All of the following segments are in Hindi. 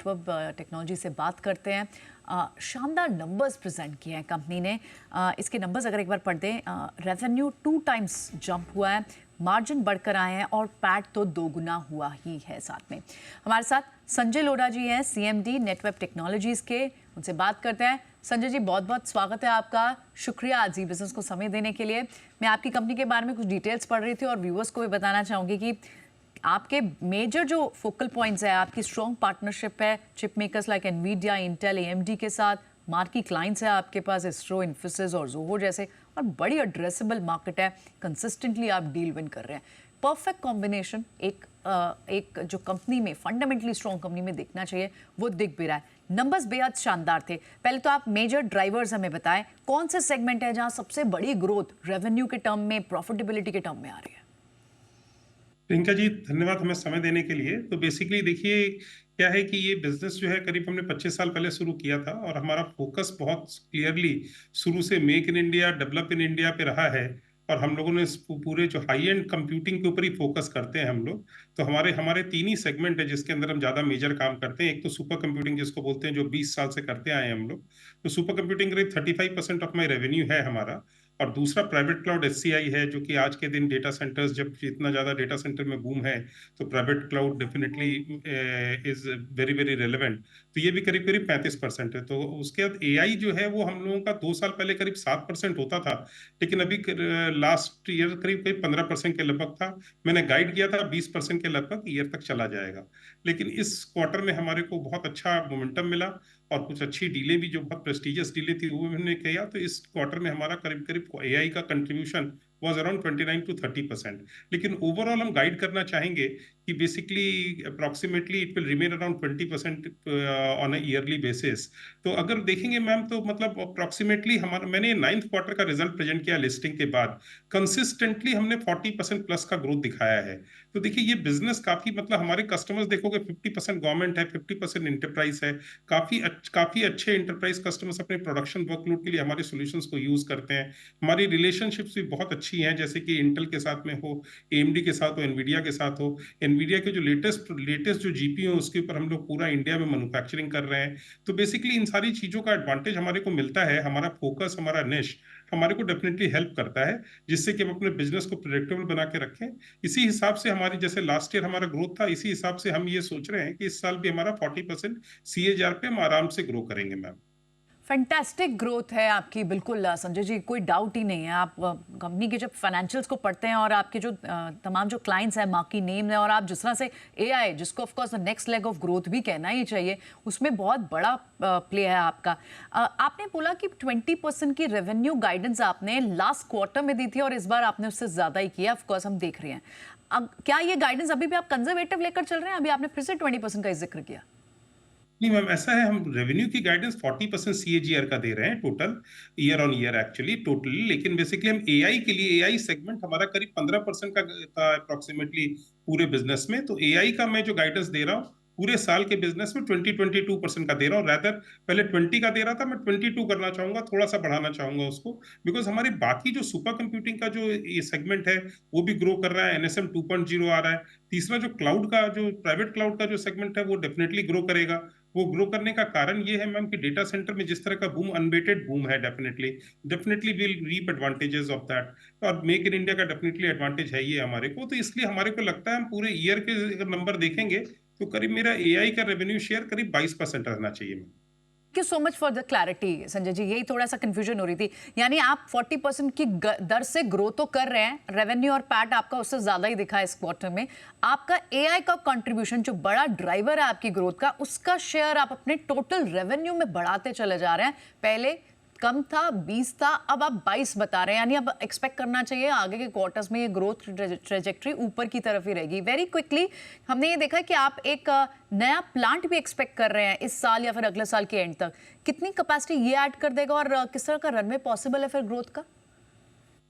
नेटवर्क टेक्नोलॉजी से बात करते हैं। शानदार नंबर्स प्रेजेंट किए हैं कंपनी ने। इसके नंबर्स अगर एक बार पढ़ दें, रेवेन्यू 2 टाइम्स जंप हुआ है, मार्जिन बढ़कर आए हैं और पैट तो 2 गुना हुआ ही है। साथ में हमारे साथ संजय लोढ़ा जी हैं, सीएमडी नेटवर्क टेक्नोलॉजीज के। उनसे बात करते हैं। संजय जी, बहुत बहुत स्वागत है आपका। शुक्रिया आज ई बिजनेस को समय देने के लिए। मैं आपकी कंपनी के बारे में कुछ डिटेल्स पढ़ रही थी और व्यूअर्स को भी बताना चाहूँगी कि आपके मेजर जो फोकल पॉइंट्स है, आपकी स्ट्रॉन्ग पार्टनरशिप है chip makers like Nvidia, Intel, AMD के साथ। मार्की क्लाइंट्स है आपके पास, इसरो, इन्फोसिस और जोहो जैसे, और बड़ी एड्रेसेबल मार्केट है। कंसिस्टेंटली आप डील विन कर रहे हैं। परफेक्ट कॉम्बिनेशन एक जो कंपनी में, फंडामेंटली स्ट्रॉन्ग कंपनी में दिखना चाहिए, वो दिख भी रहा है। नंबर्स बेहद शानदार थे। पहले तो आप मेजर ड्राइवर्स हमें बताएं, कौन से सेगमेंट है जहां सबसे बड़ी ग्रोथ रेवेन्यू के टर्म में, प्रॉफिटेबिलिटी के टर्म में आ रही है? प्रियंका जी, धन्यवाद हमें समय देने के लिए। तो बेसिकली देखिए, क्या है कि ये बिजनेस जो है करीब हमने 25 साल पहले शुरू किया था और हमारा फोकस बहुत क्लियरली शुरू से make in India, develop in India पे रहा है। और हम लोगों ने इस पूरे जो हाई एंड कंप्यूटिंग के ऊपर ही फोकस करते हैं हम लोग। तो हमारे हमारे 3 ही सेगमेंट है जिसके अंदर हम ज्यादा मेजर काम करते हैं। एक तो सुपर कंप्यूटिंग जिसको बोलते हैं, जो 20 साल से करते आए हैं हम लोग। तो सुपर कंप्यूटिंग करीब 35% ऑफ माई रेवेन्यू है हमारा। और दूसरा प्राइवेट क्लाउड एचसीआई है, जो कि आज के दिन डेटा सेंटर्स, जब इतना ज्यादा डेटा सेंटर में बूम है, तो private cloud definitely is very very relevant. तो ये भी करीब करीब 35% है। तो उसके बाद एआई जो है वो हम लोगों का 2 साल पहले करीब 7% होता था, लेकिन अभी लास्ट ईयर करीब करीब 15% के लगभग था। मैंने गाइड किया था 20% के लगभग ईयर तक चला जाएगा। लेकिन इस क्वार्टर में हमारे को बहुत अच्छा मोमेंटम मिला और कुछ अच्छी डीलें भी, जो बहुत प्रेस्टिजियस डीलें थी, वो हमने किया। तो इस क्वार्टर में हमारा करीब करीब एआई का कंट्रीब्यूशन वाज अराउंड 29 to 30%। लेकिन ओवरऑल हम गाइड करना चाहेंगे कि basically approximately it will remain around 20% on a yearly basis. तो अगर देखेंगे मैम, तो मतलब अप्रोक्सीमेटली हमारा, मैंने 9th क्वार्टर का रिजल्ट प्रेजेंट किया लिस्टिंग के बाद, कंसिस्टेंटली हमने 40% प्लस का ग्रोथ दिखाया है। तो देखिए, ये बिजनेस काफी, मतलब हमारे कस्टमर्स देखोगे 50% गवर्नमेंट है, 50% इंटरप्राइज है। काफी अच्छे इंटरप्राइज कस्टमर्स अपने प्रोडक्शन वर्कलोड के लिए हमारे सॉल्यूशंस को यूज करते हैं। हमारी रिलेशनशिप्स भी बहुत अच्छी हैं, जैसे कि इंटेल के साथ में हो, एएमडी के साथ हो, एनवीडिया के साथ हो। एनवीडिया के जो लेटेस्ट लेटेस्ट जो जीपीयू है, उसके ऊपर हम लोग पूरा इंडिया में मैन्युफैक्चरिंग कर रहे हैं। तो बेसिकली इन सारी चीजों का एडवांटेज हमारे को मिलता है। हमारा फोकस, हमारा निश हमारे को डेफिनेटली हेल्प करता है, जिससे कि हम अपने बिजनेस को प्रेडिक्टेबल बना के रखें। इसी हिसाब से हमारी, जैसे लास्ट ईयर हमारा ग्रोथ था, इसी हिसाब से हम ये सोच रहे हैं कि इस साल भी हमारा 40% सीएजीआर पे हम आराम से ग्रो करेंगे मैम। फैंटास्टिक ग्रोथ है आपकी, बिल्कुल संजय जी, कोई डाउट ही नहीं है। आप कंपनी के जब फाइनेंशियल्स को पढ़ते हैं और आपके जो तमाम जो क्लाइंट्स हैं, मार्की नेम है, और आप जिस तरह से एआई, जिसको of course next leg of growth भी कहना ही चाहिए, उसमें बहुत बड़ा प्ले है आपका। आपने बोला कि 20% की रेवेन्यू गाइडेंस आपने लास्ट क्वार्टर में दी थी और इस बार आपने उससे ज़्यादा ही किया। ऑफकोर्स हम देख रहे हैं। क्या ये गाइडेंस अभी भी आप कंजर्वेटिव लेकर चल रहे हैं? अभी आपने फिर से 20% का जिक्र किया। नहीं मैम, ऐसा है, हम रेवेन्यू की गाइडेंस 40% सीएजीआर का दे रहे हैं total, year on year actually totally. लेकिन बेसिकली हम एआई के लिए, एआई सेगमेंट हमारा करीब 15% का था अप्रोक्सीमेटली पूरे बिजनेस में। तो एआई का मैं जो गाइडेंस दे रहा हूँ पूरे साल के बिजनेस में 22% का दे रहा हूँ। रैदर पहले 20 का दे रहा था, मैं 22 करना चाहूंगा, थोड़ा सा बढ़ाना चाहूंगा उसको। बिकॉज हमारे बाकी जो सुपर कंप्यूटिंग का जो ये सेगमेंट है वो भी ग्रो कर रहा है, एनएसएम 2.0 आ रहा है। तीसरा जो क्लाउड का, जो प्राइवेट क्लाउड का जो सेगमेंट है, वो डेफिनेटली ग्रो करेगा। वो ग्रो करने का कारण ये है मैम कि डेटा सेंटर में जिस तरह का बूम, अनबेटेड बूम है, definitely definitely will reap advantages of that. और मेक इन इंडिया का डेफिनेटली एडवांटेज है ये हमारे को। तो इसलिए हमारे को लगता है हम पूरे ईयर के अगर नंबर देखेंगे तो करीब मेरा एआई का रेवेन्यू शेयर करीब 22% रहना चाहिए ma'am. Thank you so much for the clarity Sanjay ji, यही थोड़ा सा कंफ्यूजन हो रही थी। यानी आप 40% की दर से ग्रो तो कर रहे हैं, रेवेन्यू और पैट आपका उससे ज्यादा ही दिखा है इस क्वार्टर में। आपका एआई का कंट्रीब्यूशन, जो बड़ा ड्राइवर है आपकी ग्रोथ का, उसका शेयर आप अपने टोटल रेवेन्यू में बढ़ाते चले जा रहे हैं। पहले कम था, 20 था, अब आप 22 बता रहे हैं। यानी अब एक्सपेक्ट करना चाहिए आगे के क्वार्टर्स में ये ग्रोथ ट्रेजेक्ट्री ऊपर की तरफ ही रहेगी। वेरी क्विकली, हमने ये देखा कि आप एक नया प्लांट भी एक्सपेक्ट कर रहे हैं इस साल या फिर अगले साल के एंड तक। कितनी कैपेसिटी ये ऐड कर देगा और किस तरह का रनवे पॉसिबल है फिर ग्रोथ का?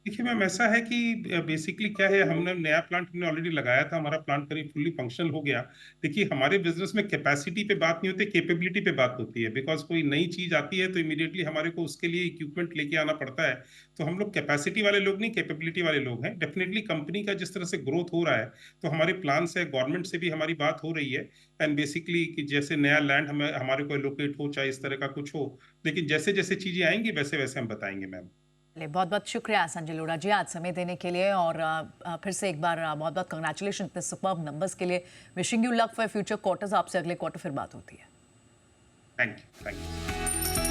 देखिए मैम, ऐसा है कि बेसिकली क्या है, हमने नया प्लांट हमने ऑलरेडी लगाया था, हमारा प्लांट करीब फुल्ली फंक्शनल हो गया। देखिए हमारे बिजनेस में कैपेसिटी पे बात नहीं होती, कैपेबिलिटी पे बात होती है। बिकॉज कोई नई चीज आती है तो इमीडिएटली हमारे को उसके लिए इक्विपमेंट लेके आना पड़ता है। तो हम लोग कैपेसिटी वाले लोग नहीं, कैपेबिलिटी वाले लोग हैं। डेफिनेटली कंपनी का जिस तरह से ग्रोथ हो रहा है, तो हमारे प्लान से गवर्नमेंट से भी हमारी बात हो रही है। एंड बेसिकली कि जैसे नया लैंड हमें हमारे को एलोकेट हो, चाहे इस तरह का कुछ हो, लेकिन जैसे जैसे चीजें आएंगी वैसे वैसे हम बताएंगे मैम। चलिए, बहुत बहुत शुक्रिया संजय लोढ़ा जी आज समय देने के लिए, और फिर से एक बार बहुत बहुत कंग्रेचुलेशन इतने सुपर्ब नंबर्स के लिए। Wishing you luck for future quarters. आपसे अगले क्वार्टर फिर बात होती है। Thank you, thank you.